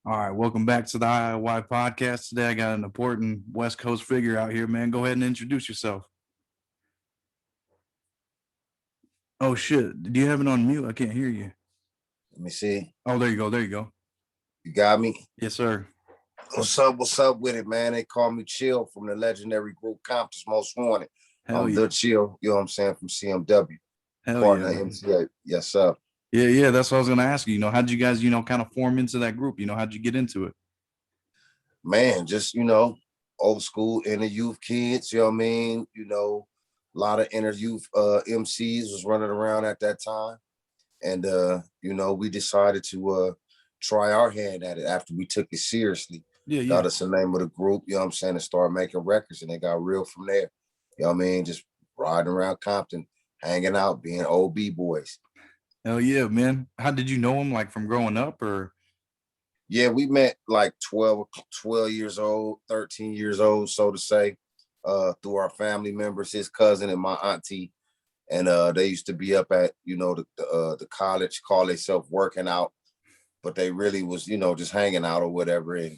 All right, welcome back to the IY podcast. Today I got an important West Coast figure out here, man. Go ahead and introduce yourself. Oh shit, do you have it on mute? I can't hear you. Let me see. Oh, there you go. There you go. You got me? Yes, sir. What's up? What's up with it, man? They call me Chill from the legendary group Compton Most Wanted. Hell yeah. The Chill, you know what I'm saying, from CMW. Hell Partner yeah. Mc Eiht. Yes, sir. Yeah. That's what I was gonna ask you. How did you guys, kind of form into that group? How'd you get into it? Man, just, old school inner youth kids, you know what I mean? A lot of inner youth MCs was running around at that time. And we decided to try our hand at it after we took it seriously. Yeah. Got us the name of the group, you know what I'm saying, and started making records, and they got real from there. You know what I mean? Just riding around Compton, hanging out, being old B-boys. Hell yeah, man. How did you know him, like from growing up, or? Yeah, we met like 12 years old, 13 years old, so to say, through our family members, his cousin and my auntie. And they used to be up at, the college, call themselves working out, but they really was, just hanging out or whatever. And,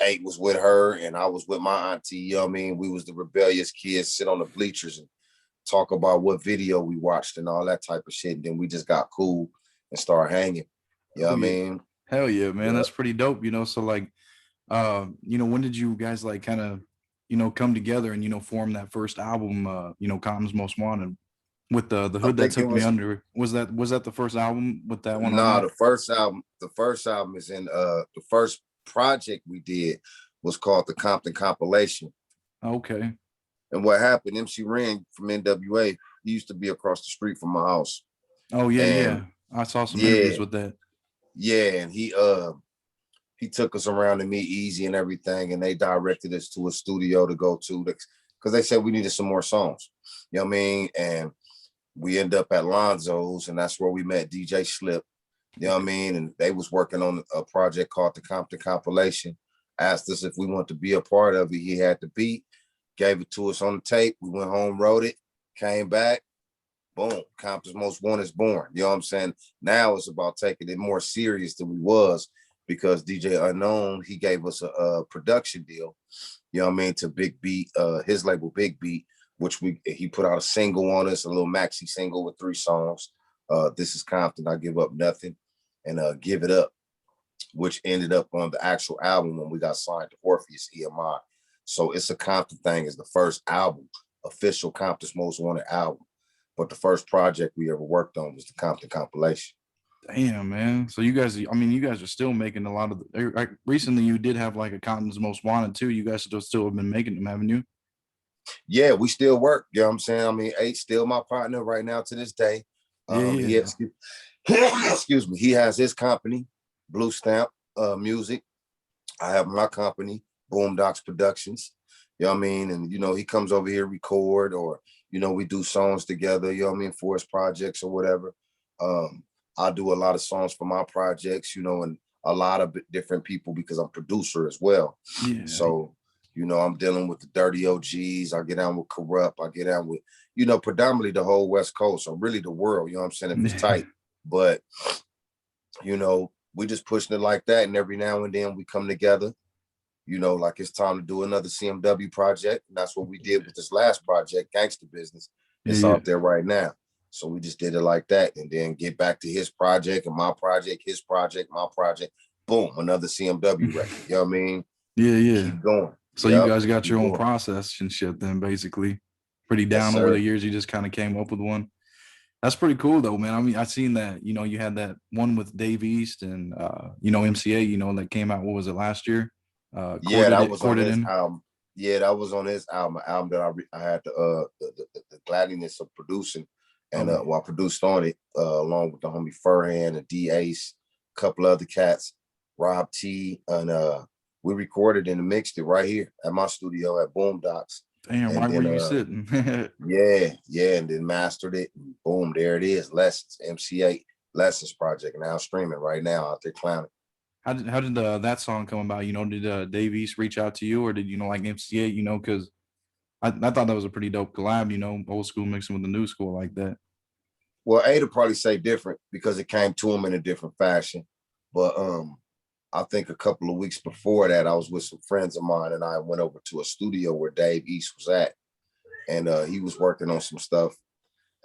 Eight was with her and I was with my auntie, you know what I mean? We was the rebellious kids, sit on the bleachers and talk about what video we watched and all that type of shit. And then we just got cool and started hanging. You know what I mean? Hell yeah, man. Yeah. That's pretty dope, So like, when did you guys like kind of, come together and, form that first album, Compton's Most Wanted with the hood that took me under? Was that the first album with that one? No, the first album is in the first project we did was called the Compton Compilation. Okay. And what happened, Mc Ren from N.W.A, he used to be across the street from my house. Oh yeah, and I saw some interviews with that. Yeah, and he took us around to meet Easy and everything, and they directed us to a studio to go to because they said we needed some more songs. You know what I mean? And we end up at Lonzo's, and that's where we met DJ Slip. You know what I mean? And they was working on a project called the Compton Compilation. Asked us if we want to be a part of it. He had the beat, gave it to us on the tape. We went home, wrote it, came back, boom, Compton's Most Wanted is born. You know what I'm saying? Now it's about taking it more serious than we was because DJ Unknown, he gave us a production deal, you know what I mean, to Big Beat, his label Big Beat, which he put out a single on us, a little maxi single with 3 songs. This is Compton, I Give Up Nothing, and Give It Up, which ended up on the actual album when we got signed to Orpheus EMI. So It's a Compton Thing is the first album, official Compton's Most Wanted album. But the first project we ever worked on was the Compton Compilation. Damn, man. So you guys, you guys are still making a lot of recently you did have like a Compton's Most Wanted too. You guys still have been making them, haven't you? Yeah, we still work. You know what I'm saying? I mean, Eight's still my partner right now to this day. Excuse me. He has his company, Blue Stamp Music. I have my company, BOOMDOCZ Productions. You know what I mean? And, he comes over here, record, or, we do songs together, you know what I mean, for his projects or whatever. I do a lot of songs for my projects, and a lot of different people because I'm producer as well. Yeah. So, I'm dealing with the dirty OGs. I get down with Kurupt. I get down with, predominantly the whole West Coast or really the world, you know what I'm saying, if it's tight. But, we just pushing it like that. And every now and then we come together, like it's time to do another CMW project. And that's what we did with this last project, Gangsta Business. It's out there right now. So we just did it like that and then get back to his project and my project, his project, my project. Boom, another CMW record. You know what I mean? Yeah. Keep going. So you guys got your own process and shit then, basically. Pretty down over the years. You just kind of came up with one. That's pretty cool though, man. I mean, I seen that, you had that one with Dave East and, Mc Eiht, that came out, what was it, last year? That was on his album. Yeah, that was on his album, that I had the gladness of producing. And I produced on it along with the homie Furhan and D Ace, a couple other cats, Rob T, and we recorded and mixed it right here at my studio at BOOMDOCZ. Damn, right where you sitting? yeah, and then mastered it. And boom, there it is. Lessons, Mc Eiht Lessons project, now streaming right now out there clowning. How did that song come about? Did Dave East reach out to you, or did like Mc Eiht? Because I thought that was a pretty dope collab. Old school mixing with the new school like that. Well, Eiht would probably say different because it came to him in a different fashion, but I think a couple of weeks before that, I was with some friends of mine, and I went over to a studio where Dave East was at, and he was working on some stuff.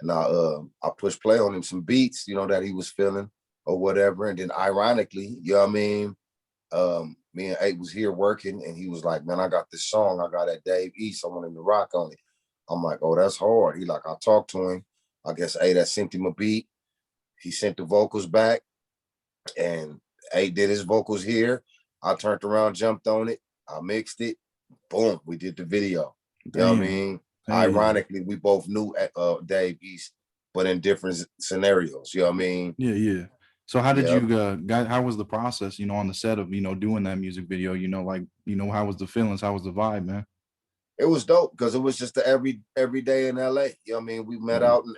And I pushed play on him some beats, you know, that he was feeling or whatever. And then ironically, you know what I mean? Me and Eiht was here working, and he was like, man, I got this song. I got at Dave East. I want him to rock on it. I'm like, oh, that's hard. He like, I talked to him. I guess Eiht had sent him a beat. He sent the vocals back, and Eiht did his vocals here. I turned around, jumped on it. I mixed it. Boom, we did the video. You know what I mean? Ironically, we both knew Dave East, but in different scenarios. You know what I mean? Yeah, yeah. So how did you how was the process, you know, on the set of, you know, doing that music video? You know, like, you know, how was the feelings? How was the vibe, man? It was dope because it was just every day in LA. You know what I mean? We met out in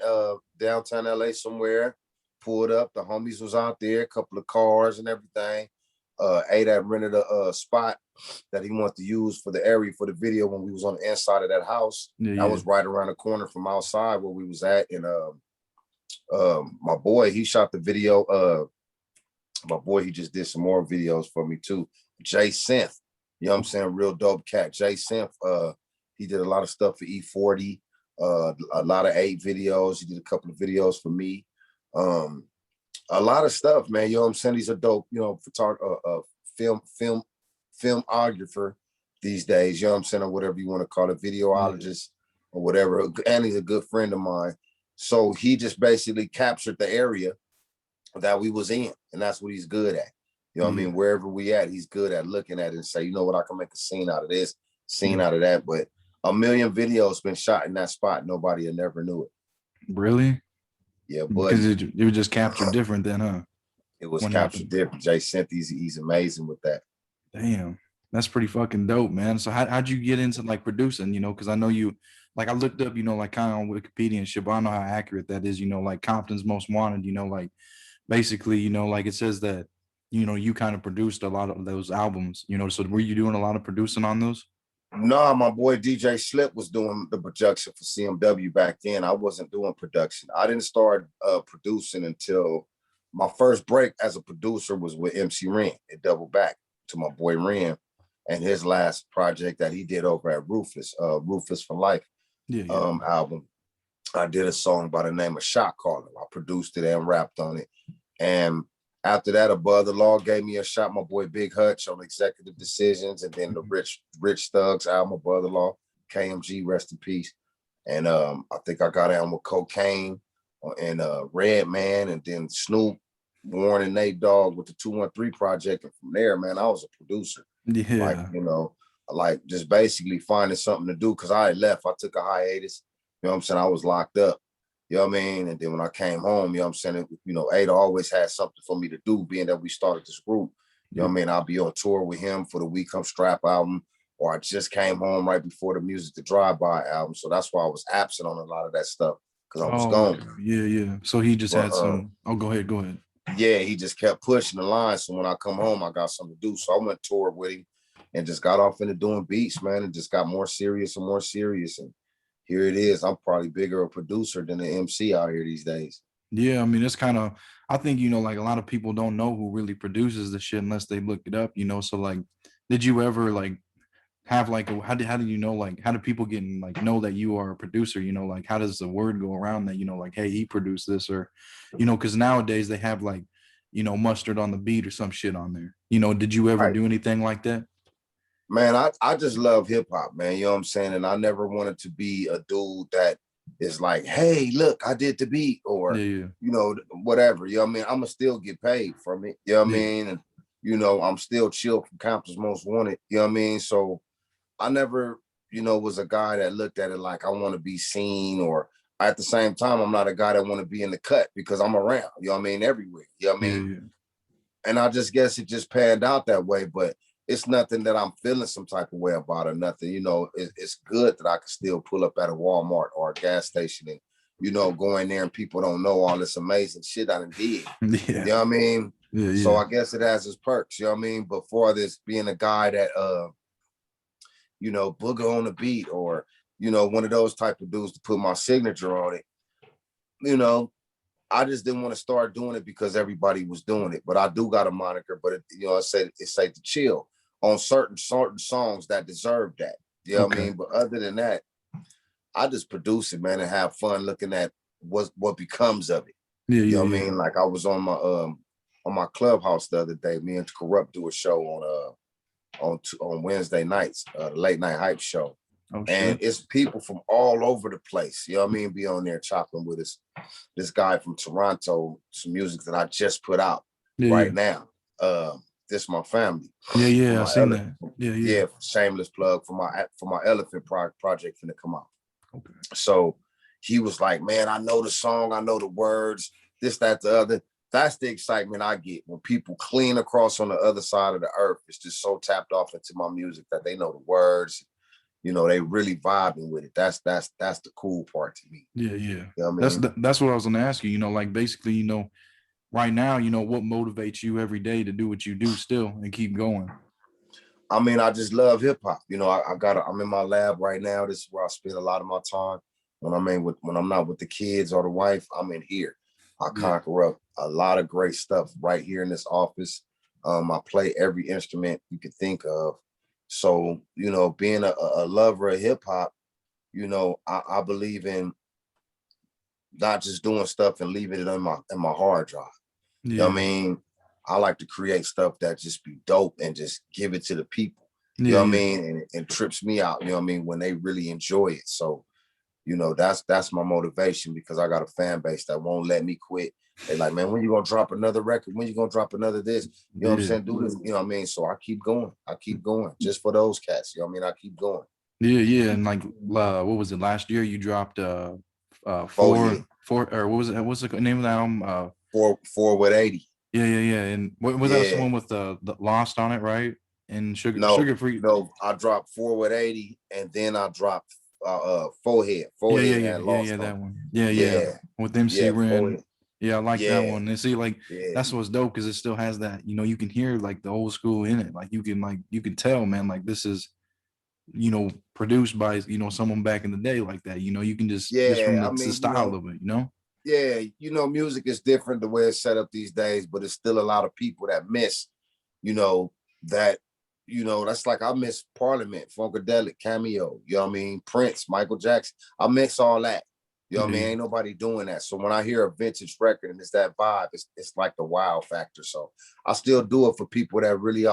downtown LA somewhere, pulled up. The homies was out there, a couple of cars and everything. Eiht had rented a spot that he wanted to use for the area for the video when we was on the inside of that house. That was right around the corner from outside where we was at. And my boy, he shot the video. My boy, he just did some more videos for me too. Jay Synth, you know what I'm saying? Real dope cat. Jay Synth, he did a lot of stuff for E40, a lot of Eiht videos. He did a couple of videos for me. A lot of stuff, man. You know what I'm saying? He's a dope, you know, filmographer these days, you know what I'm saying, or whatever you want to call it, videologist or whatever. And he's a good friend of mine. So he just basically captured the area that we was in, and that's what he's good at. You know what I mean? Wherever we at, he's good at looking at it and say, you know what, I can make a scene out of this, scene out of that. But a million videos been shot in that spot. Nobody had never knew it. Really? Yeah, but because it was just captured different then, huh? It was captured different. Jay Synth, he's amazing with that. Damn, that's pretty fucking dope, man. So how'd you get into like producing? You know, because I know you, like I looked up, you know, like kind of on Wikipedia and shit, but I don't know how accurate that is. You know, like Compton's Most Wanted. You know, like basically, you know, like it says that, you know, you kind of produced a lot of those albums. You know, so were you doing a lot of producing on those? No, my boy DJ Slip was doing the production for CMW back then. I wasn't doing production. I didn't start producing until my first break as a producer was with Mc Ren. It doubled back to my boy Ren and his last project that he did over at Ruthless for Life album. I did a song by the name of Shot Caller. I produced it and rapped on it. And after that, Above the Law gave me a shot, my boy Big Hutch on Executive Decisions, and then the Rich Thugs album, Above the Law, KMG, rest in peace. And I think I got on with KoKane and Redman, and then Snoop, Warren, and Nate Dogg with the 213 project. And from there, man, I was a producer. Yeah. Like, you know, like just basically finding something to do because I had left. I took a hiatus. You know what I'm saying? I was locked up. You know what I mean? And then when I came home, you know what I'm saying? You know, Eiht always had something for me to do, being that we started this group. You know what I mean? I'll be on tour with him for the We Come Strap album, or I just came home right before the Music to Drive By album. So that's why I was absent on a lot of that stuff because I was gone. Yeah, yeah. So he just had some, go ahead. Yeah, he just kept pushing the line. So when I come home, I got something to do. So I went tour with him and just got off into doing beats, man, and just got more serious and more serious. And here it is. I'm probably bigger a producer than an MC out here these days. Yeah, I mean, it's kind of, I think, you know, like a lot of people don't know who really produces the shit unless they look it up, you know. So like, did you ever like have like how did you know, like how do people get like know that you are a producer? You know, like how does the word go around that, you know, like, hey, he produced this, or, you know, because nowadays they have like, you know, Mustard on the Beat or some shit on there. You know, did you ever do anything like that? Man, I just love hip hop, man. You know what I'm saying? And I never wanted to be a dude that is like, hey, look, I did the beat, or, you know, whatever. You know what I mean? I'm going to still get paid from it. You know what I mean? And, you know, I'm still chill from Compton's Most Wanted. You know what I mean? So I never, you know, was a guy that looked at it like I want to be seen, or at the same time, I'm not a guy that want to be in the cut because I'm around, you know what I mean, everywhere. You know what I mean? And I just guess it just panned out that way, but it's nothing that I'm feeling some type of way about or nothing. You know, it's good that I can still pull up at a Walmart or a gas station and, you know, go in there and people don't know all this amazing shit I done did. You know what I mean? So I guess it has its perks, you know what I mean? But for this being a guy that, you know, booger on the beat, or, you know, one of those type of dudes to put my signature on it, you know, I just didn't want to start doing it because everybody was doing it. But I do got a moniker, but I said it's safe to chill on certain songs that deserve that. You know what I mean? But other than that, I just produce it, man, and have fun looking at what becomes of it. Yeah, you know what I mean? Like I was on my Clubhouse the other day. Me and Kurupt do a show on Wednesday nights, the late night hype show. Oh, and shit. It's people from all over the place. You know what I mean? Be on there chopping with us. This guy from Toronto, some music that I just put out right now. This my family. Yeah, I seen that. Yeah. Shameless plug for my Elephant project finna come out. Okay. So he was like, man, I know the song, I know the words, this, that, the other. That's the excitement I get when people clean across on the other side of the earth. It's just so tapped off into my music that they know the words. They really vibing with it. That's the cool part to me. Yeah. You know what I mean? That's what I was gonna ask you. Like basically, right now, what motivates you every day to do what you do still and keep going? I mean, I just love hip hop. I'm in my lab right now. This is where I spend a lot of my time. When I'm not with the kids or the wife, I'm in here. I conquer up a lot of great stuff right here in this office. I play every instrument you could think of. So, being a lover of hip hop, I believe in not just doing stuff and leaving it in my hard drive. Yeah. You know what I mean? I like to create stuff that just be dope and just give it to the people. You know what I mean? And trips me out, you know what I mean, when they really enjoy it. So, that's my motivation, because I got a fan base that won't let me quit. They like, man, when you gonna drop another record? When you gonna drop another this? You know what I'm saying? Do this, you know what I mean? So I keep going. Just for those cats. You know what I mean? I keep going. Yeah. And like what was it? Last year you dropped four, or what was it? What's the name of that album? Four with 80. Yeah. And what was that one with the Lost on it, right? And Sugar Free. No, I dropped 4 with 80, and then I dropped Forehead. Yeah, that one. Yeah. With MC Ren. Yeah, I like that one. And see, like that's what's dope, because it still has that, you can hear like the old school in it. Like you can tell, man, like this is, produced by, someone back in the day like that. You can just from the style of it, Yeah, music is different the way it's set up these days, but it's still a lot of people that miss, that, that's like I miss Parliament, Funkadelic, Cameo, you know what I mean? Prince, Michael Jackson. I miss all that. You know what I mean? Ain't nobody doing that. So when I hear a vintage record and it's that vibe, it's like the wow factor. So I still do it for people that really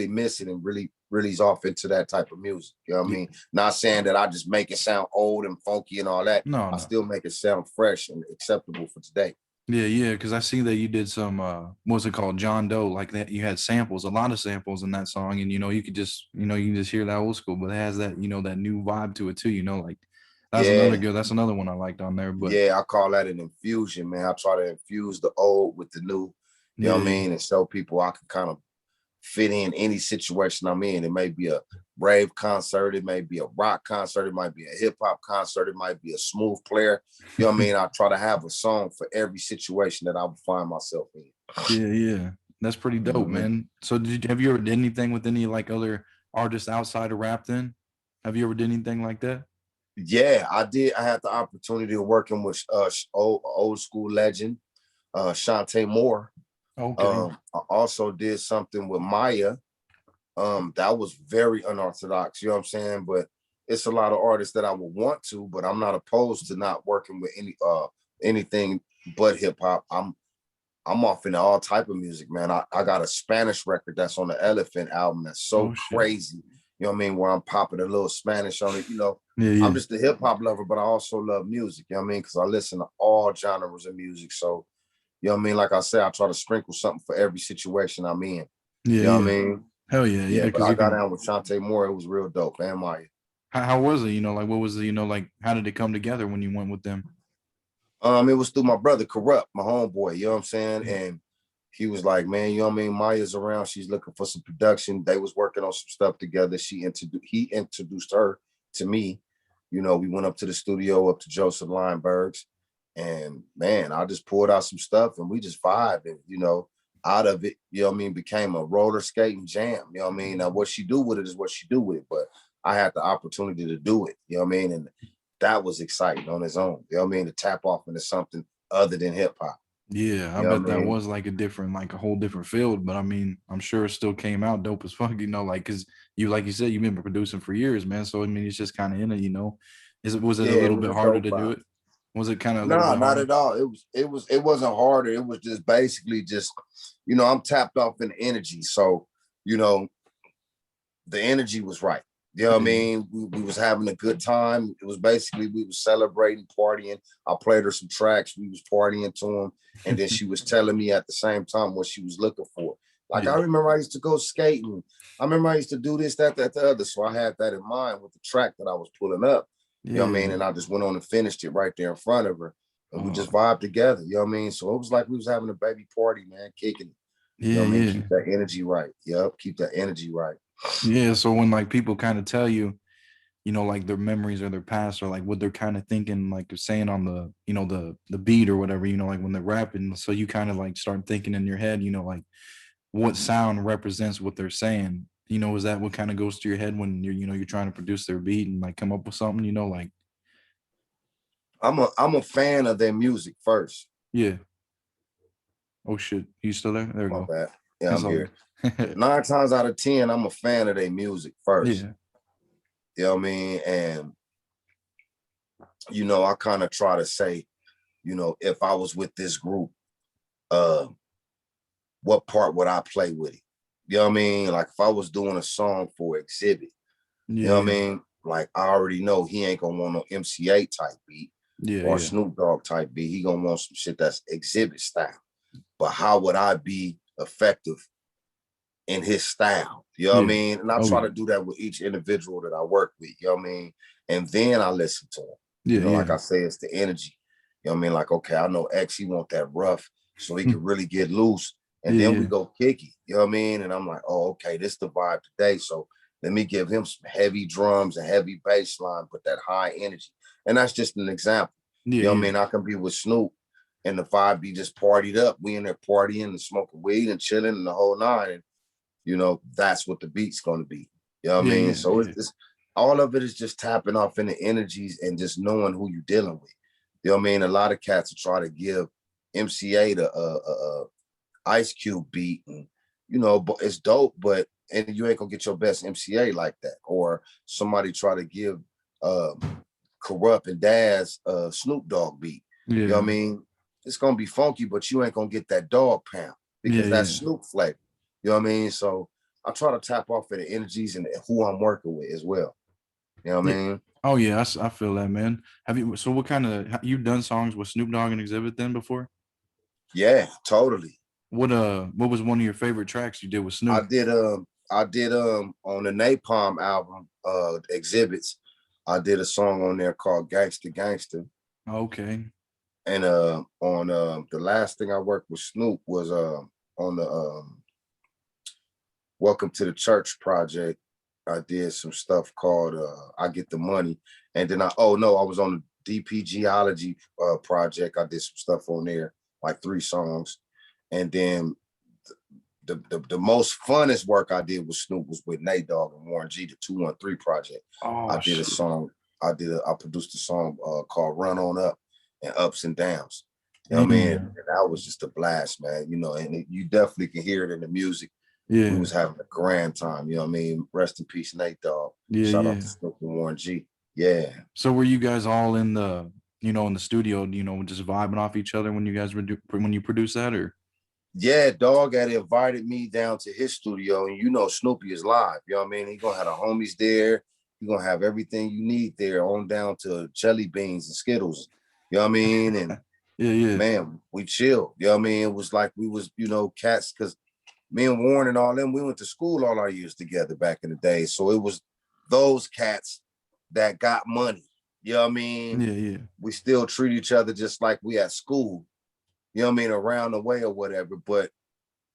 miss it and really is off into that type of music. You know what I mean? Not saying that I just make it sound old and funky and all that. No. I still make it sound fresh and acceptable for today. Yeah, because I see that you did some what was it called, John Doe, like that. You had samples, a lot of samples in that song, and you could just you can just hear that old school, but it has that that new vibe to it too. Like that's another one I liked on there. But yeah, I call that an infusion, man. I try to infuse the old with the new. You know what I mean, and show people I can kind of fit in any situation I'm in. It may be a rave concert, it may be a rock concert, it might be a hip hop concert, it might be a smooth player. You know what I mean? I try to have a song for every situation that I would find myself in. Yeah. That's pretty dope, man. So have you ever did anything with any like other artists outside of rap then? Have you ever did anything like that? Yeah, I did. I had the opportunity of working with old school legend, Shantae Moore. Okay. I also did something with Maya. That was very unorthodox, you know what I'm saying? But it's a lot of artists that I would want to, but I'm not opposed to not working with anything but hip hop. I'm off into all type of music, man. I got a Spanish record that's on the Elephant album that's so crazy. You know what I mean? Where I'm popping a little Spanish on it, I'm just a hip hop lover, but I also love music, you know what I mean? Because I listen to all genres of music. So, you know what I mean? Like I said, I try to sprinkle something for every situation I'm in. You know what I mean? Hell yeah. But I got down with Shantae Moore. It was real dope. And Maya. How was it? Like what was it, like how did it come together when you went with them? It was through my brother Kurupt, my homeboy, you know what I'm saying? And he was like, man, you know what I mean? Maya's around. She's looking for some production. They was working on some stuff together. He introduced her to me. We went up to the studio, up to Joseph Lineberg's. And man, I just pulled out some stuff and we just vibed. And, out of it, you know what I mean, became a roller skating jam. You know what I mean? Now, what she do with it is what she do with it. But I had the opportunity to do it. You know what I mean? And that was exciting on its own. You know what I mean? To tap off into something other than hip hop. Yeah, I You know bet what I that mean? was like a different, like a whole different field. But I mean, I'm sure it still came out dope as fuck, you know, like because you, like you said, you've been producing for years, man. So I mean, it's just kind of in it, you know. Was it a Yeah, it little was bit a harder dope to do vibe. it? Was it kind of a little Nah, bit not harder? at all. It wasn't harder. It was just basically just, you know, I'm tapped off in energy. So, you know, the energy was right. You know what I Yeah, mean? We was having a good time. It was basically we was celebrating, partying. I played her some tracks. We was partying to them, and then she was telling me at the same time what she was looking for. Like I yeah, remember I used to go skating. I remember I used to do this, that, the other. So I had that in mind with the track that I was pulling up. You know what I mean? yeah. And I just went on and finished it right there in front of her, and we just Uh, vibed together. You know what I mean? So it was like we was having a baby party, man, kicking it. You know yeah, what I mean? yeah, Keep that energy right. Yep, keep that energy right. yeah. So when like people kind of tell you, you know, like their memories or their past or like what they're kind of thinking, like they're saying on the, you know, the beat or whatever, you know, like when they're rapping. So you kind of like start thinking in your head, you know, like what sound represents what they're saying. You know, is that what kind of goes to your head when you're, you know, you're trying to produce their beat and like come up with something, you know, like I'm a fan of their music first. yeah. Oh shit, you still there? There we My go. bad. Yeah, It's I'm all here. good. 9 times out of 10, I'm a fan of their music first. Yeah. You know what I mean? And you know, I kind of try to say, you know, if I was with this group, uh, what part would I play with it? You know what I mean? Like if I was doing a song for Exhibit, you Yeah, know what I yeah. mean? Like I already know he ain't gonna want no Mc Eiht type beat Yeah, or yeah. Snoop Dogg type beat. He gonna want some shit that's Exhibit style. But how would I be effective in his style? You know what I Yeah. mean? And I Oh try to yeah. do that with each individual that I work with. You know what I mean? And then I listen to him. You Yeah, know, like yeah. I say, it's the energy. You know what I mean? Like, okay, I know X, he want that rough so he can really get loose. And Yeah, then we yeah. go kicky. You know what I mean? And I'm like, oh, okay, this is the vibe today. So let me give him some heavy drums and heavy bass line, but that high energy. And that's just an example. Yeah, You know what I yeah. mean? I can be with Snoop and the vibe be just partied up. We in there partying and smoking weed and chilling and the whole nine. And you know, that's what the beat's going to be. You know what I Yeah, mean? yeah, So yeah. it's all of it is just tapping off in the energies and just knowing who you're dealing with. You know what I mean? A lot of cats will try to give Mc Eiht a Ice Cube beat, and you know, but it's dope, but and you ain't gonna get your best Mc Eiht like that. Or somebody try to give Kurupt and Daz Snoop Dogg beat. You know what I Yeah. mean? It's gonna be funky, but you ain't gonna get that dog pound Yeah, because that's yeah. Snoop flavor. You know what I mean? So I try to tap off of the energies and who I'm working with as well. You know what I Yeah. mean? Oh yeah, I feel that, man. Have you, so what kind of, you done songs with Snoop Dogg and Exhibit then before? Yeah, totally. What was one of your favorite tracks you did with I Snoop? did I did on the Napalm album, Exhibits, I did a song on there called Gangsta Gangsta. Okay. And on the last thing I worked with Snoop was on the Welcome to the Church project. I did some stuff called I Get the Money. And then I was on the DP Geology project. I did some stuff on there, like 3 songs. And then the most funnest work I did with Snoop was with Nate Dogg and Warren G, the 213 project. I Oh did a shit. song, I produced a song called Run On Up and Ups and Downs. You know what I mean? Mm. And that was just a blast, man. You know, and you definitely can hear it in the music. We Yeah. was having a grand time, you know what I mean? Rest in peace, Nate Dogg. Yeah, Shout out yeah. to Snoop and Warren G. Yeah. So were you guys all in the, you know, in the studio, you know, just vibing off each other when you guys were when you produced that, or? Yeah, Dog had invited me down to his studio, and you know Snoopy is live. You know what I mean? He gonna have the homies there. He gonna have everything you need there, on down to jelly beans and Skittles. You know what I mean? And Yeah, yeah. man, we chilled. You know what I mean? It was like we was, you know, cats, because me and Warren and all them, we went to school all our years together back in the day. So it was those cats that got money. You know what I mean? Yeah, yeah. We still treat each other just like we at school. You know what I mean? Around the way or whatever. But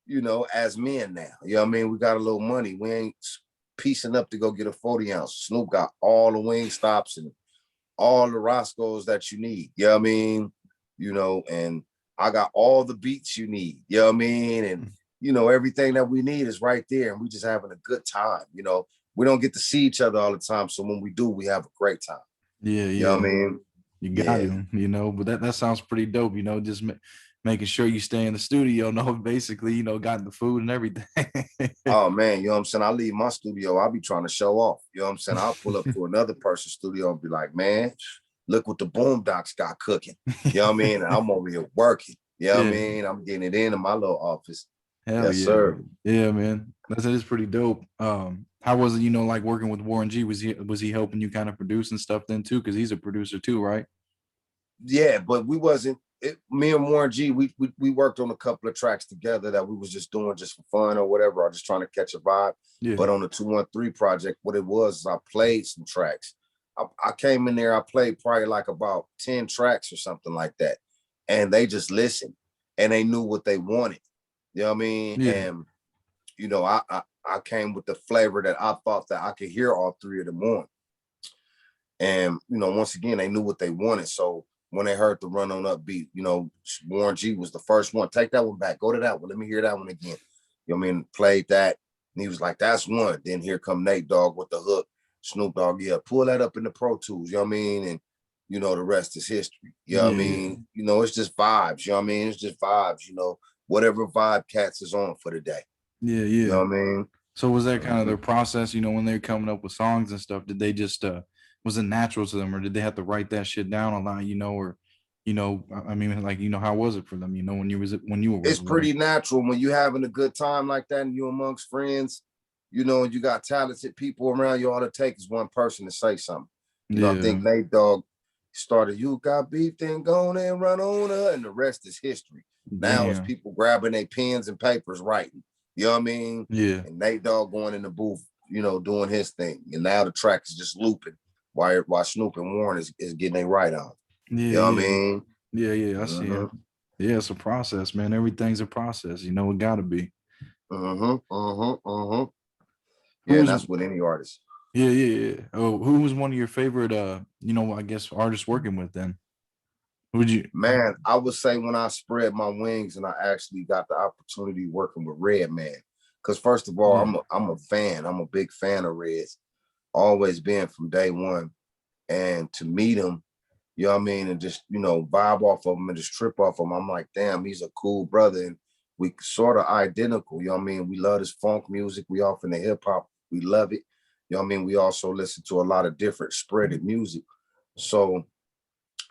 you know, as men now. You know what I mean? We got a little money. We ain't piecing up to go get a 40 ounce. Snoop got all the wing stops and all the Roscoe's that you need. You know what I mean? You know, and I got all the beats you need. You know what I mean? And, you know, everything that we need is right there. And we just having a good time. You know, we don't get to see each other all the time. So when we do, we have a great time. Yeah, You know what I yeah. mean? You got him, you know, but that sounds pretty dope, you know, just making sure you stay in the studio, no, basically, you know, got the food and everything. Oh man, you know what I'm saying? I leave my studio, I'll be trying to show off. You know what I'm saying? I'll pull up to another person's studio and be like, man, look what the BOOMDOCZ got cooking. You know what I mean? And I'm over here working. You know what I mean? I'm getting it in my little office. Hell Yes, yeah. sir. Yeah, man. That is pretty dope. How was it, you know, like working with Warren G? Was he helping you kind of produce and stuff then too? Because he's a producer too, right? Yeah, but we wasn't me and Warren G, we worked on a couple of tracks together that we was just doing just for fun or whatever, or just trying to catch a vibe. Yeah. But on the 213 project, what it was is I played some tracks. I came in there, I played probably like about 10 tracks or something like that. And they just listened and they knew what they wanted. You know what I mean? Yeah. And you know, I came with the flavor that I thought that I could hear all three of them on. And you know, once again, they knew what they wanted. So when they heard the Run On Up beat, you know, Warren G was the first one. Take that one back. Go to that one. Let me hear that one again. You know what I mean? Played that. And he was like, that's one. Then here come Nate Dogg with the hook. Snoop Dogg, yeah, pull that up in the Pro Tools. You know what I mean? And, you know, the rest is history. You know what I mean? You know, it's just vibes. You know what I mean? It's just vibes, you know, whatever vibe Cats is on for the day. Yeah. You know what I mean? So was that kind of their process, you know, when they're coming up with songs and stuff? Did they just was it natural to them, or did they have to write that shit down a lot, you know, or you know, I mean, like, you know, how was it for them, you know, when you were It's working with pretty them? natural when you having a good time like that and you amongst friends, you know, and you got talented people around you. All it takes is one person to say something. You know, I think Nate Dogg started, you got beef, then go on and run on her, and the rest is history. Now it's people grabbing their pens and papers writing. You know what I mean? Yeah. And Nate Dogg going in the booth, you know, doing his thing. And now the track is just looping while Snoop and Warren is getting their right on. Yeah. You know what I mean? Yeah. I see it. Yeah, it's a process, man. Everything's a process, you know, it gotta be. Yeah, and that's with any artist. Yeah. Oh, who was one of your favorite you know, I guess artists working with then? Would you? Man, I would say when I spread my wings and I actually got the opportunity working with Redman. Because first of all, I'm a fan. I'm a big fan of Reds. Always been from day one. And to meet him, you know what I mean, and just, you know, vibe off of him and just trip off of him, I'm like, damn, he's a cool brother. And we sort of identical, you know what I mean? We love this funk music. We off in the hip hop. We love it. You know what I mean? We also listen to a lot of different spreaded music. So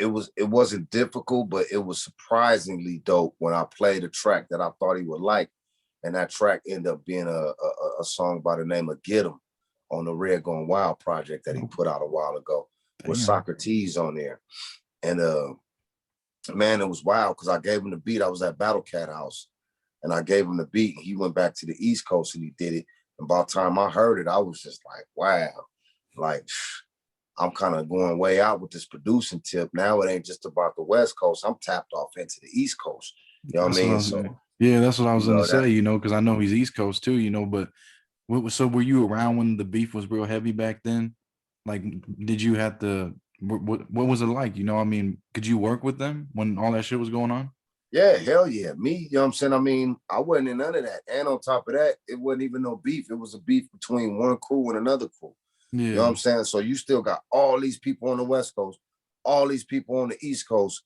it wasn't difficult, but it was surprisingly dope when I played a track that I thought he would like. And that track ended up being a song by the name of Get 'Em on the Red Gone Wild project that he put out a while ago with Socrates on there. And man, it was wild because I gave him the beat. I was at Battle Cat House and I gave him the beat. And he went back to the East Coast and he did it. And by the time I heard it, I was just like, wow, like I'm kind of going way out with this producing tip. Now it ain't just about the West Coast. I'm tapped off into the East Coast. You know what I mean? So yeah, that's what I was gonna say, you know, because I know he's East Coast too, you know, but so were you around when the beef was real heavy back then? Like, did you have to, what was it like? You know, I mean, could you work with them when all that shit was going on? yeah, hell yeah. Me, you know what I'm saying? I mean, I wasn't in none of that. And on top of that, it wasn't even no beef. It was a beef between one crew and another crew. Yeah. You know what I'm saying? So you still got all these people on the West Coast, all these people on the East Coast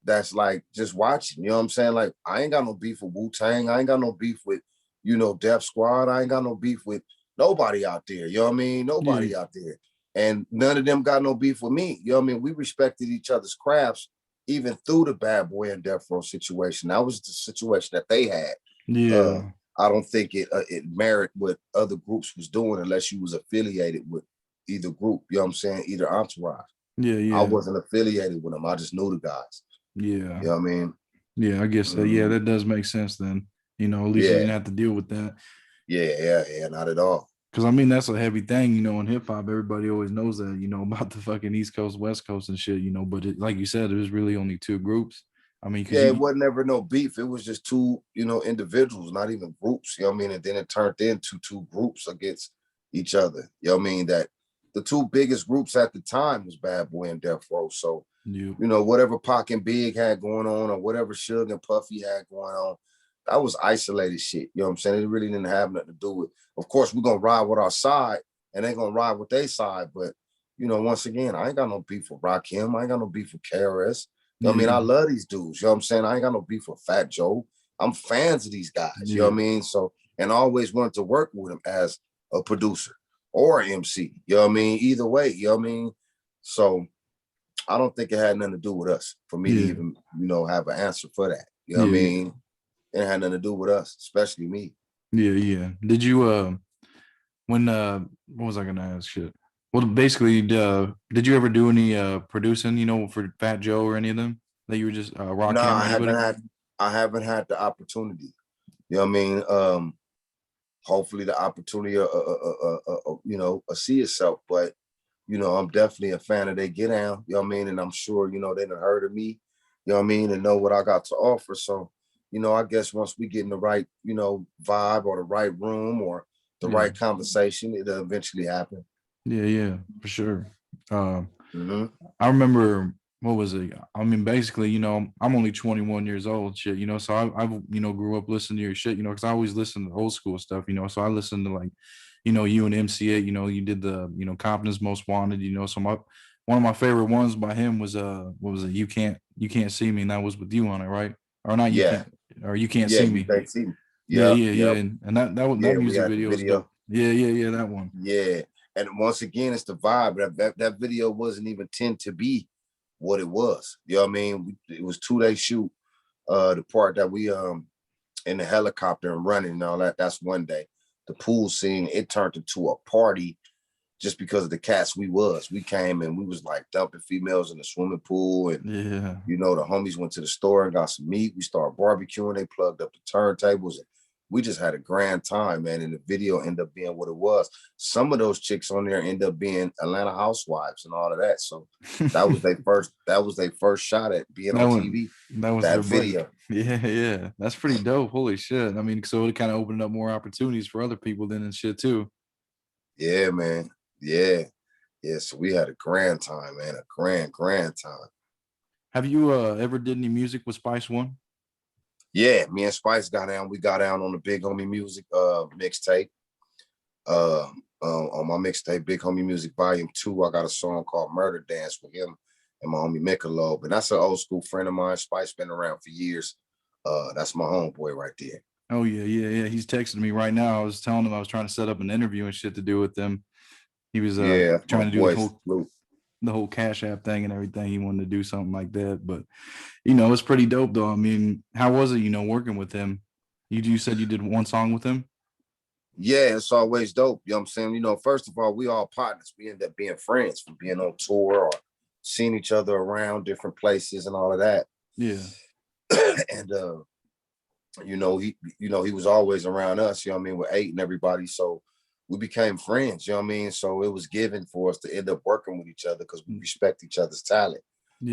that's like just watching. You know what I'm saying? Like, I ain't got no beef with Wu-Tang. I ain't got no beef with, you know, Def Squad. I ain't got no beef with nobody out there. You know what I mean? Nobody out there. And none of them got no beef with me. You know what I mean? We respected each other's crafts even through the Bad Boy and Death Row situation. That was the situation that they had. Yeah. I don't think it merit what other groups was doing unless you was affiliated with either group, you know what I'm saying? Either entourage. Yeah. I wasn't affiliated with them. I just knew the guys. Yeah. You know what I mean? Yeah, I guess yeah, that does make sense then. You know, at least you didn't have to deal with that. Yeah, not at all. Because I mean, that's a heavy thing, you know, in hip hop. Everybody always knows that, you know, about the fucking East Coast, West Coast and shit, you know. But like you said, it was really only two groups. I mean, it wasn't ever no beef. It was just two, you know, individuals, not even groups. You know what I mean? And then it turned into two groups against each other. You know what I mean? That the two biggest groups at the time was Bad Boy and Death Row. So, you know, whatever Pac and Big had going on or whatever Suge and Puffy had going on, that was isolated shit. You know what I'm saying? It really didn't have nothing to do with. Of course, we're gonna ride with our side and they're gonna ride with their side, but you know, once again, I ain't got no beef with Rakim. I ain't got no beef with KRS. You know what I mean? Yeah. I love these dudes. You know what I'm saying? I ain't got no beef with Fat Joe. I'm fans of these guys. You know what I mean? So, and I always wanted to work with them as a producer or MC. You know what I mean? Either way, you know what I mean? So I don't think it had nothing to do with us for me to even, you know, have an answer for that. You know what I mean? It had nothing to do with us, especially me. Yeah. Did you when what was I gonna ask? Shit. Well, basically, did you ever do any producing, you know, for Fat Joe or any of them that you were just No, Rakim or anybody? I haven't had the opportunity. You know what I mean? Hopefully the opportunity you know, see itself. But you know, I'm definitely a fan of They Get Down, you know what I mean? And I'm sure, you know, they done heard of me, you know what I mean, and know what I got to offer. So, you know, I guess once we get in the right, you know, vibe or the right room or the right conversation, it'll eventually happen. Yeah, for sure. I remember, what was it? I mean, basically, you know, I'm only 21 years old, shit, you know, so I you know, grew up listening to your shit, you know, because I always listen to old school stuff, you know, so I listened to like, you know, you and Mc Eiht, you know, you did the, you know, Compton's Most Wanted, you know, so one of my favorite ones by him was what was it? You can't see me, and that was with you on it, right? Or not, Yeah. you can't Yeah, see you me. can't see me. Yeah, Yep, yeah, yep. yeah, and that Yeah, we music had the video was video. dope. Yeah, that one. Yeah. And once again, it's the vibe. That video wasn't even tend to be what it was. You know what I mean? It was 2-day shoot. The part that we in the helicopter and running and all that, that's one day. The pool scene, it turned into a party just because of the cats we came and we was like dumping females in the swimming pool. And you know, the homies went to the store and got some meat. We started barbecuing. They plugged up the turntables. And we just had a grand time, man. And the video ended up being what it was. Some of those chicks on there end up being Atlanta housewives and all of that. So that was their first shot at being on TV. That was their video. Yeah. That's pretty dope. Holy shit. I mean, so it kind of opened up more opportunities for other people then and shit too. Yeah, man. Yeah. So we had a grand time, man. A grand time. Have you ever did any music with Spice One? Yeah, me and Spice got down. We got down on the Big Homie Music mixtape. On my mixtape, Big Homie Music Volume 2, I got a song called Murder Dance with him and my homie Michelob. And that's an old school friend of mine. Spice been around for years. That's my homeboy right there. Oh yeah. He's texting me right now. I was telling him I was trying to set up an interview and shit to do with them. He was My trying to do boy, the whole Cash App thing and everything. He wanted to do something like that. But you know, it's pretty dope though. I mean, how was it, you know, working with him? You said you did one song with him? Yeah, it's always dope. You know what I'm saying? You know, first of all, we all partners. We end up being friends from being on tour or seeing each other around different places and all of that. Yeah. And you know, he was always around us, you know what I mean, with Eiht and everybody. So we became friends, you know what I mean? So it was given for us to end up working with each other because we respect each other's talent.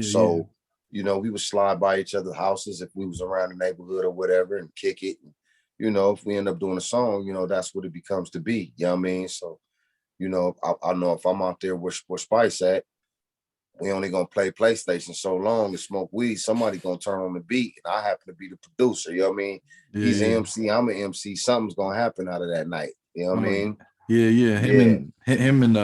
So, you know, we would slide by each other's houses if we was around the neighborhood or whatever and kick it. And, you know, if we end up doing a song, you know, that's what it becomes to be. You know what I mean? So, you know, I know if I'm out there where Spice at, we only gonna play PlayStation so long and smoke weed, somebody gonna turn on the beat. And I happen to be the producer, you know what I mean? He's an MC, I'm an MC, something's gonna happen out of that night. You know what I mean? Yeah. Him and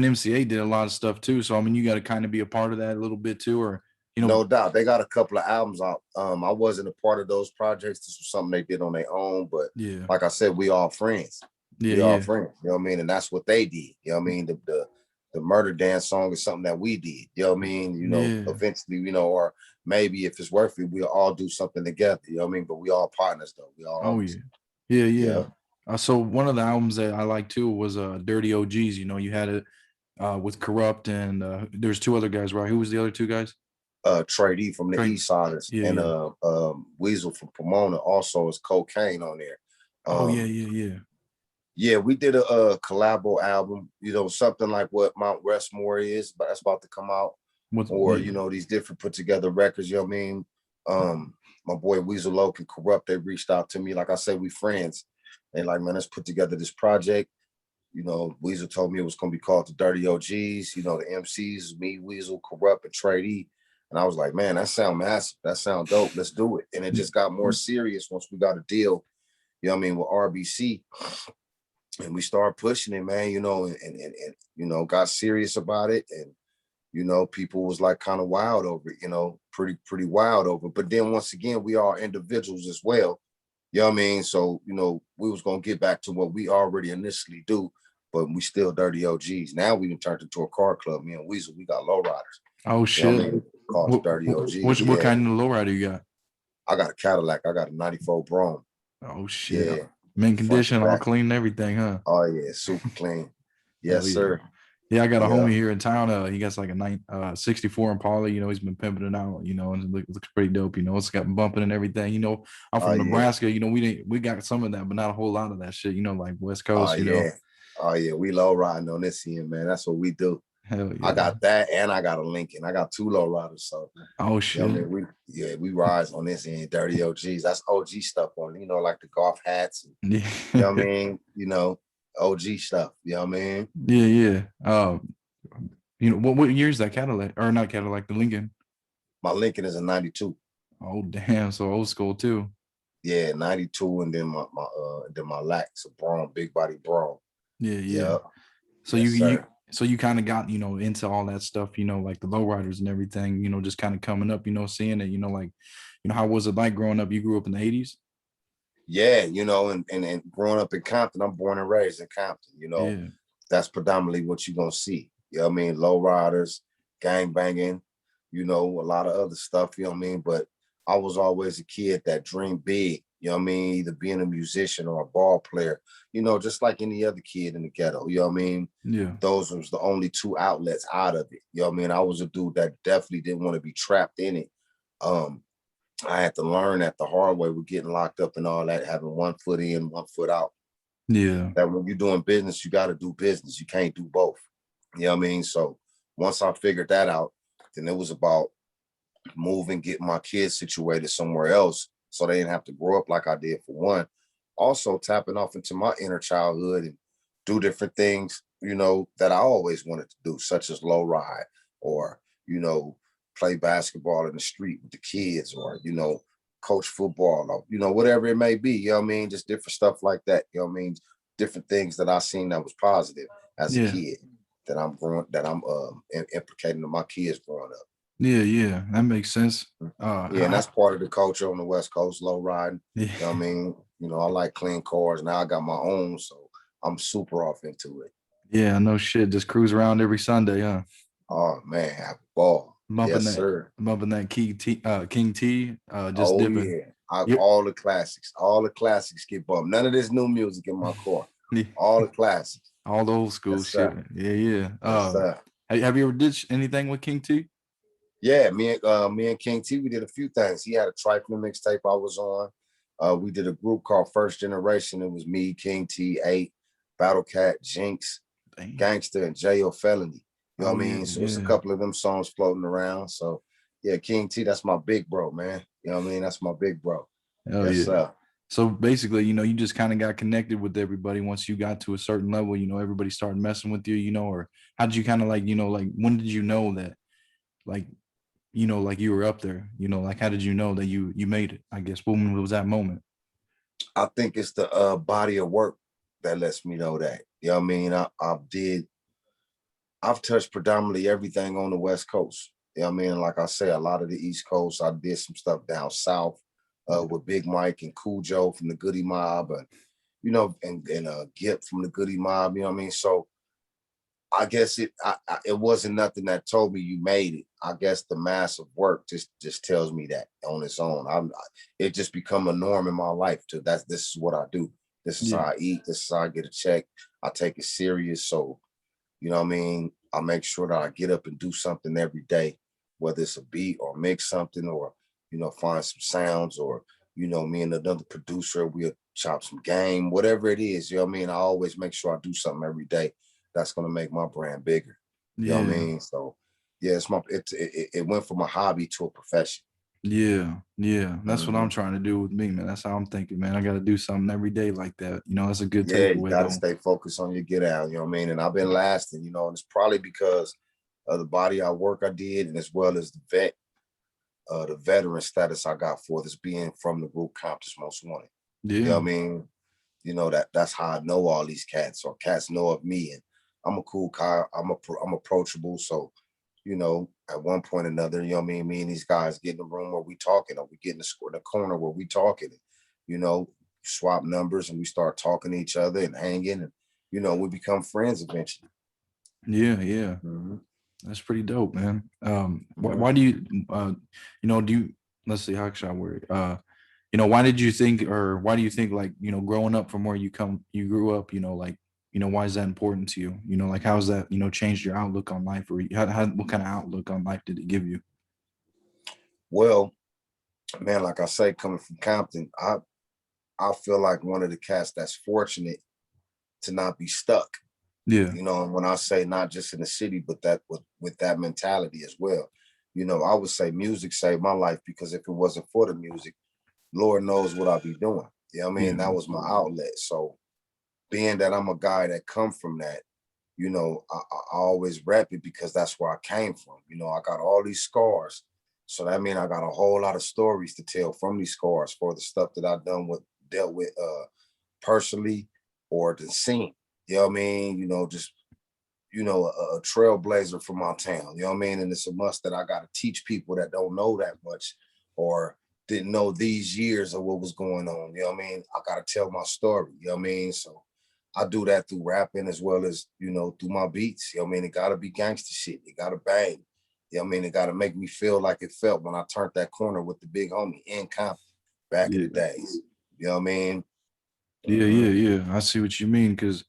Mc Eiht did a lot of stuff too. So I mean, you got to kind of be a part of that a little bit too, or you know. No doubt. They got a couple of albums out. I wasn't a part of those projects. This was something they did on their own, but like I said, we all friends. We all friends, you know what I mean? And that's what they did. You know what I mean? The Murder Dance song is something that we did. You know what I mean? You know, eventually, you know, or maybe if it's worth it, we'll all do something together. You know what I mean? But we all partners though. We all Yeah. So one of the albums that I like too was Dirty OGs. You know, you had it with Kurupt and there's two other guys, right? Who was the other two guys? Trey from the East Siders and Weasel from Pomona also is KoKane on there. Yeah, we did a collabo album, you know, something like what Mount Rushmore is, but that's about to come out. You know, these different put together records, you know what I mean? My boy Weasel Loke and Kurupt, they reached out to me. Like I said, we friends. They like, man, let's put together this project. You know, Weasel told me it was gonna be called the Dirty OGs, you know, the MCs, me, Weasel, Kurupt, and Trey. And I was like, man, that sound massive. That sound dope. Let's do it. And it just got more serious once we got a deal, you know what I mean, with RBC. and we started pushing it, man, you know, and you know, got serious about it. And, you know, people was like kind of wild over it, you know, pretty wild over it. But then once again, we are individuals as well. You know what I mean? So, you know, we was gonna get back to what we already initially do, but we still dirty OGs. Now we done turned into a car club. Me and Weasel, we got lowriders. Oh You know what I shit. mean? Call us dirty OGs. What Yeah. kind of lowrider you got? I got a Cadillac. I got a 94 Brougham. Oh shit. Yeah. Mint Front to condition, all back. clean and everything, huh? Oh yeah, super clean. Hell Yes, yeah. sir. Yeah, I got a Yeah. homie here in town. He got like a 64 Impala. You know, he's been pimping it out. You know, and it looks pretty dope. You know, it's got bumping and everything. You know, I'm from Oh yeah. Nebraska. You know, we got some of that, but not a whole lot of that shit. You know, like West Coast. Oh You know, yeah. Oh yeah. We low riding on this end, man. That's what we do. hell I yeah. got that and I got a Lincoln. I got 2 low riders. So Oh you shit. know, I mean, we rise on this end, dirty OGs. That's OG stuff on, you know, like the golf hats. And, Yeah. you know what I mean? You know, OG stuff. You know what I mean? Yeah, yeah. You know, what year is that Cadillac? Or not Cadillac, the Lincoln? My Lincoln is a 92. Oh damn, so old school too. Yeah, 92, and then my Lax, a Brougham, big body Brougham. Yeah, yeah. Yeah. So Yes, you kind of got, you know, into all that stuff, you know, like the lowriders and everything, you know, just kind of coming up, you know, seeing it, you know, like, you know, how was it like growing up? You grew up in the 80s? yeah, you know, and growing up in Compton, I'm born and raised in Compton, you know, Yeah. that's predominantly what you're gonna see. You know what I mean? Low riders, gang banging, you know, a lot of other stuff, you know what I mean? But I was always a kid that dreamed big, you know what I mean? Either being a musician or a ball player, you know, just like any other kid in the ghetto, you know what I mean? Yeah. Those was the only 2 outlets out of it. You know what I mean? I was a dude that definitely didn't want to be trapped in it. I had to learn that the hard way with getting locked up and all that, having 1 foot in, 1 foot out. Yeah. That when you're doing business, you got to do business. You can't do both. You know what I mean? So once I figured that out, then it was about moving, getting my kids situated somewhere else so they didn't have to grow up like I did for one. Also tapping off into my inner childhood and do different things, you know, that I always wanted to do, such as low ride or, you know, play basketball in the street with the kids or, you know, coach football or, you know, whatever it may be, you know what I mean? Just different stuff like that. You know what I mean? Different things that I seen that was positive as a Yeah. kid that I'm implicating to my kids growing up. Yeah, yeah. That makes sense. Yeah, and that's part of the culture on the West Coast, low riding. Yeah. You know what I mean? You know, I like clean cars. Now I got my own, so I'm super off into it. Yeah, no shit. Just cruise around every Sunday, huh? Oh man, have a ball. Bumping Yes, that, sir. bumping that King T, just Oh dipping. yeah. Yep. All the classics get bumped. None of this new music in my car. Yeah. All the classics. All the old school Yes, shit. sir. Yeah, yeah. Yes, sir. Have you ever did anything with King T? Yeah, me and King T, we did a few things. He had a trifling mixtape I was on. We did a group called First Generation. It was me, King T, 8, Battle Cat, Jinx, Dang. Gangster, and J.O. Felony. You know what I mean? Yeah, So it's a yeah. couple of them songs floating around. So yeah, King T, that's my big bro, man. You know what I mean? That's my big bro. Oh Yes, yeah. sir. So basically, you know, you just kind of got connected with everybody once you got to a certain level, you know, everybody started messing with you, you know, or how did you kind of like, you know, like when did you know that, like, you know, like you were up there, you know, like how did you know that you made it? I guess when was that moment? I think it's the body of work that lets me know that. You know what I mean? I've touched predominantly everything on the West Coast. You know what I mean? Like I say, a lot of the East Coast, I did some stuff down south with Big Mike and Cool Joe from the Goody Mob, and you know, and Gip from the Goody Mob. You know what I mean? So I guess it wasn't nothing that told me you made it. I guess the mass of work just tells me that on its own. It just become a norm in my life. This is what I do. This is how I eat. This is how I get a check. I take it serious. So you know what I mean? I make sure that I get up and do something every day, whether it's a beat or mix something or, you know, find some sounds or, you know, me and another producer, we'll chop some game, whatever it is. You know what I mean? I always make sure I do something every day that's going to make my brand bigger. You know what I mean? So yeah, it went from a hobby to a profession. Yeah, yeah. That's what I'm trying to do with me, man. That's how I'm thinking, man. I got to do something every day like that. You know, that's a good Yeah, you takeaway got to though. stay focused on your get out. You know what I mean? And I've been lasting, you know, and it's probably because of the body I work I did, and as well as the veteran status I got for this being from the group Compton Most Wanted. Yeah. You know what I mean? You know, that's how I know all these cats, or cats know of me. And I'm a cool guy. I'm approachable. So, you know, at one point or another, you know what I mean? Me and these guys get in the room where we talking, or we get in the corner where we talking, you know, swap numbers and we start talking to each other and hanging, and, you know, we become friends eventually. Yeah, yeah. That's pretty dope, man. Why do you, you know, do you, let's see, how should I word it? You know, why did you think, or why do you think, like, you know, growing up from where you grew up, you know, like, you know, why is that important to you? You know, like, how's that, you know, changed your outlook on life, or what kind of outlook on life did it give you? Well, man, like I say, coming from Compton, I feel like one of the cats that's fortunate to not be stuck. Yeah. You know, and when I say not just in the city, but that with that mentality as well. You know, I would say music saved my life, because if it wasn't for the music, Lord knows what I'd be doing. You know what I mean? Yeah. That was my outlet. So being that I'm a guy that come from that, you know, I always rap it because that's where I came from. You know, I got all these scars. So that means I got a whole lot of stories to tell from these scars, for the stuff that I've dealt with personally, or the scene. You know what I mean? You know, just, you know, a trailblazer from my town. You know what I mean? And it's a must that I got to teach people that don't know that much, or didn't know these years of what was going on. You know what I mean? I got to tell my story. You know what I mean? So I do that through rapping, as well as, you know, through my beats. You know what I mean? It got to be gangster shit. It got to bang. You know what I mean? It got to make me feel like it felt when I turned that corner with the big homie in Compton back in the Yeah. days. You know what I mean? Yeah, yeah, yeah. I see what you mean, because,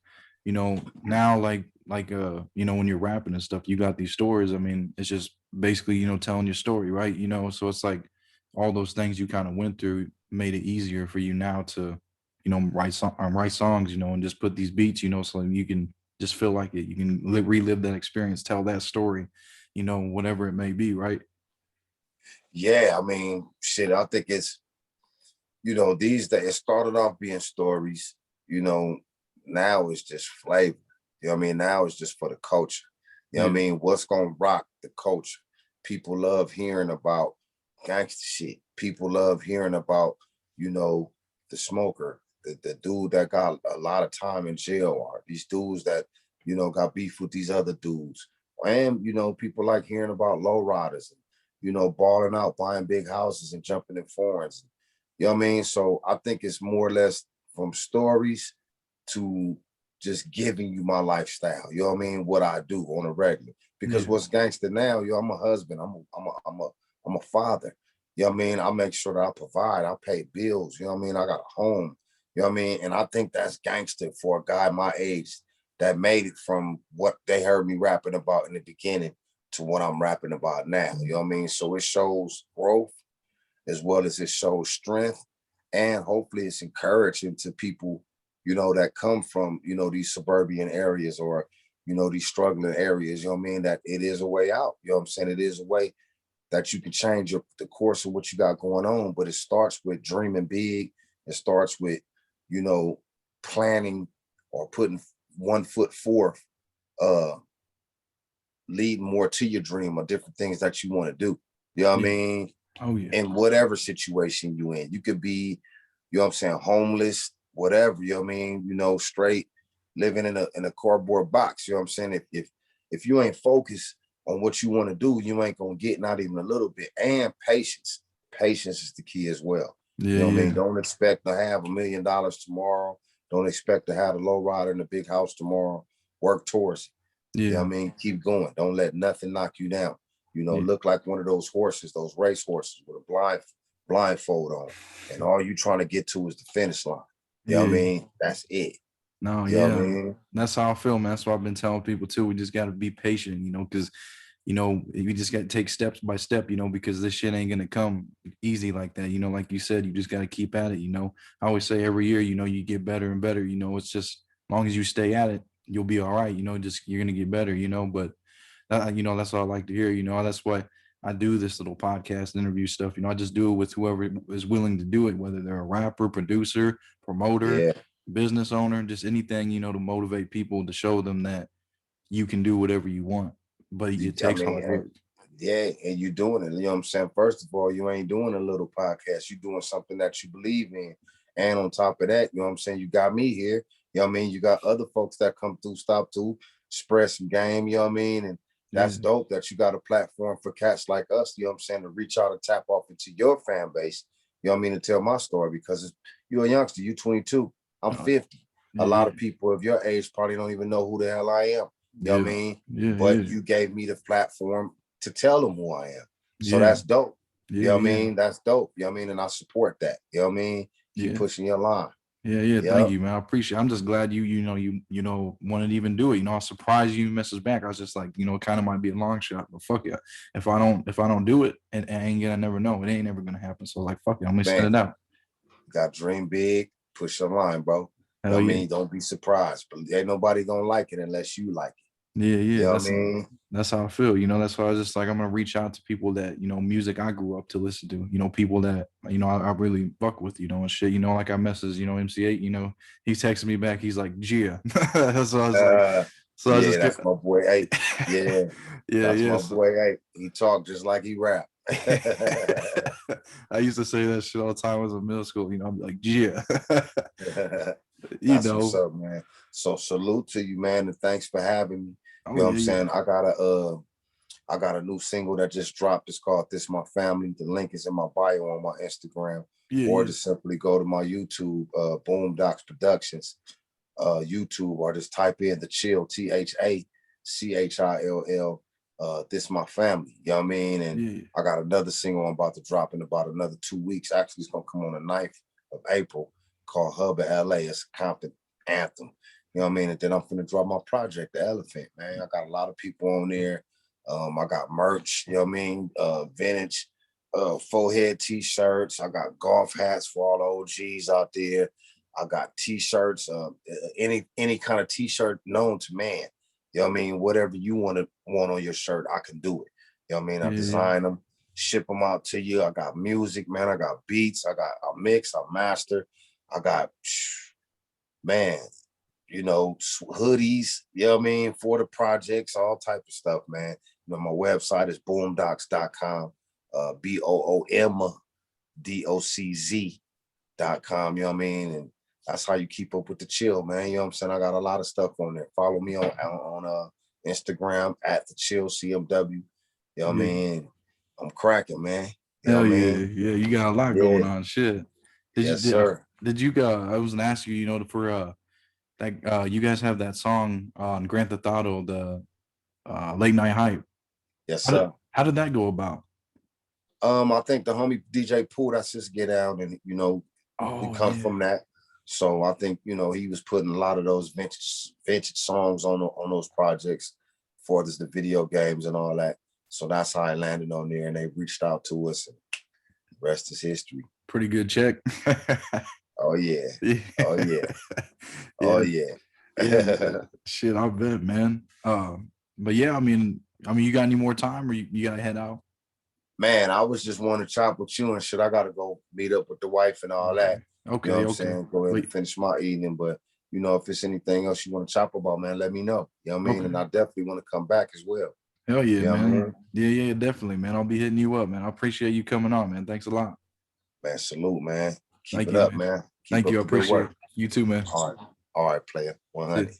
you know, now, you know, when you're rapping and stuff, you got these stories. I mean, it's just basically, you know, telling your story, right? You know, so it's like all those things you kind of went through made it easier for you now to, you know, write songs, you know, and just put these beats, you know, so you can just feel like it. You can relive that experience, tell that story, you know, whatever it may be, right? Yeah, I mean, shit, I think it's, you know, these days, it started off being stories, you know, now it's just flavor. You know what I mean? Now it's just for the culture. You know what I Yeah. mean? What's gonna rock the culture? People love hearing about gangster shit. People love hearing about, you know, the smoker, the dude that got a lot of time in jail, or these dudes that, you know, got beef with these other dudes. And, you know, people like hearing about low riders, and, you know, balling out, buying big houses and jumping in foreigns. You know what I mean? So I think it's more or less from stories to just giving you my lifestyle. You know what I mean? What I do on a regular. Because Yeah. what's gangster now, yo, I'm a husband. I'm a father. You know what I mean? I make sure that I provide. I pay bills. You know what I mean? I got a home. You know what I mean? And I think that's gangster for a guy my age that made it from what they heard me rapping about in the beginning to what I'm rapping about now. You know what I mean? So it shows growth, as well as it shows strength, and hopefully it's encouraging to people, you know, that come from, you know, these suburban areas, or, you know, these struggling areas. You know what I mean? That it is a way out. You know what I'm saying? It is a way that you can change the course of what you got going on. But it starts with dreaming big. It starts with, you know, planning, or putting one foot forth, uh leading more to your dream, or different things that you want to do. You know what I Yeah. mean? Oh yeah. In whatever situation you in. You could be, you know what I'm saying, homeless, whatever, you know what I mean, you know, straight living in a cardboard box. You know what I'm saying? If you ain't focused on what you want to do, you ain't gonna get not even a little bit. And patience. Patience is the key as well. Yeah, You know what I mean? yeah. Don't expect to have $1 million tomorrow. Don't expect to have a low rider in a big house tomorrow. Work towards it. You know Yeah. what I mean? Keep going. Don't let nothing knock you down. You know, Yeah. look like one of those horses, those race horses with a blindfold on, and all you trying to get to is the finish line. You know what I Yeah. mean? That's it. No, You know what I yeah. mean? That's how I feel, man. That's what I've been telling people too. We just got to be patient, you know, because, you know, you just got to take steps by step, you know, because this shit ain't going to come easy like that. You know, like you said, you just got to keep at it. You know, I always say every year, you know, you get better and better. You know, it's just, as long as you stay at it, you'll be all right. You know, just you're going to get better, you know, but, you know, that's all I like to hear. You know, that's why I do this little podcast interview stuff. You know, I just do it with whoever is willing to do it, whether they're a rapper, producer, promoter, Yeah. business owner, just anything, you know, to motivate people, to show them that you can do whatever you want, but it I takes mean, hard work. yeah, and you doing it. You know what I'm saying? First of all, you ain't doing a little podcast. You doing something that you believe in, And on top of that, you know what I'm saying, you got me here. You know what I mean? You got other folks that come through, stop to spread some game, you know what I mean? And that's dope that you got a platform for cats like us, you know what I'm saying, to reach out and tap off into your fan base, you know what I mean, to tell my story, because you're a youngster, you 22, I'm 50. A lot of people of your age probably don't even know who the hell I am, you know what I mean? But you gave me the platform to tell them who I am. So that's dope. You know what I mean? That's dope. You know what I mean? And I support that. You know what I mean? Keep pushing your line. Thank you, man. I appreciate it. I'm just glad you wanted to even do it. I was surprised you messaged back. I was just like, it kind of might be a long shot, but fuck yeah. If I don't do it, and I ain't gonna never know. It ain't never gonna happen. So like, fuck it, I'm gonna send it out. Got dream big, push your line, bro. You know what I mean? Don't be surprised. But ain't nobody gonna like it unless you like it. You know what I mean? That's how I feel. That's why I was just like, I'm gonna reach out to people that music I grew up to listen to. People that I really fuck with. And shit. Like I messaged MC Eiht. He texted me back. He's like, Gia. So I was like, so that's my boy Eiht. That's my boy Eiht. He talk just like he rap. I used to say that shit all the time. I was in middle school. I'm like, Gia. That's what's up, man. So salute to you, man, and thanks for having me. You know what I'm saying? I got a new single that just dropped. It's called This My Family. The link is in my bio on my Instagram. Or just simply go to my YouTube, BOOMDOCZ Productions, YouTube, or just type in The Chill, THACHILL, This My Family. You know what I mean? And I got another single I'm about to drop in about another 2 weeks. Actually, it's gonna come on the 9th of April, called Hub of LA. It's a Compton anthem. You know what I mean? And then I'm finna drop my project, The Elephant, man. I got a lot of people on there. I got merch, you know what I mean? Vintage, forehead t-shirts. I got golf hats for all the OGs out there. I got t-shirts, any kind of t-shirt known to man. You know what I mean? Whatever you want on your shirt, I can do it. You know what I mean? I design them, ship them out to you. I got music, man. I got beats. I mix, I master. I got, man, hoodies, you know what I mean, for the projects, all type of stuff, man. My website is boomdocz.com, BOOMDOCZ.com, you know what I mean? And that's how you keep up with the chill, man. You know what I'm saying? I got a lot of stuff on there. Follow me on Instagram at the chill CMW. You know what I mean? I'm cracking, man. You know what I mean? Yeah, you got a lot going on. Shit. Sir. Did you I was gonna ask you, for you guys have that song on Grand Theft Auto, the Late Night Hype. Yes, sir. How did that go about? I think the homie DJ Pooh, that's just Get Out, and we come from that. So I think he was putting a lot of those vintage songs on those projects for the video games and all that. So that's how I landed on there, and they reached out to us, and the rest is history. Pretty good check. Oh yeah. Oh yeah. Oh yeah. Shit, I bet, man. But yeah, I mean, you got any more time, or you gotta head out? Man, I was just wanting to chop with you and shit. I gotta go meet up with the wife and all that. Okay, you know what I'm saying? Go ahead and finish my evening. But if it's anything else you want to chop about, man, let me know. You know what I mean? And I definitely want to come back as well. Hell yeah, man. Yeah, definitely, man. I'll be hitting you up, man. I appreciate you coming on, man. Thanks a lot. Man, salute, man. Keep it up, man. Thank you. I appreciate it. You too, man. All right, player. 100.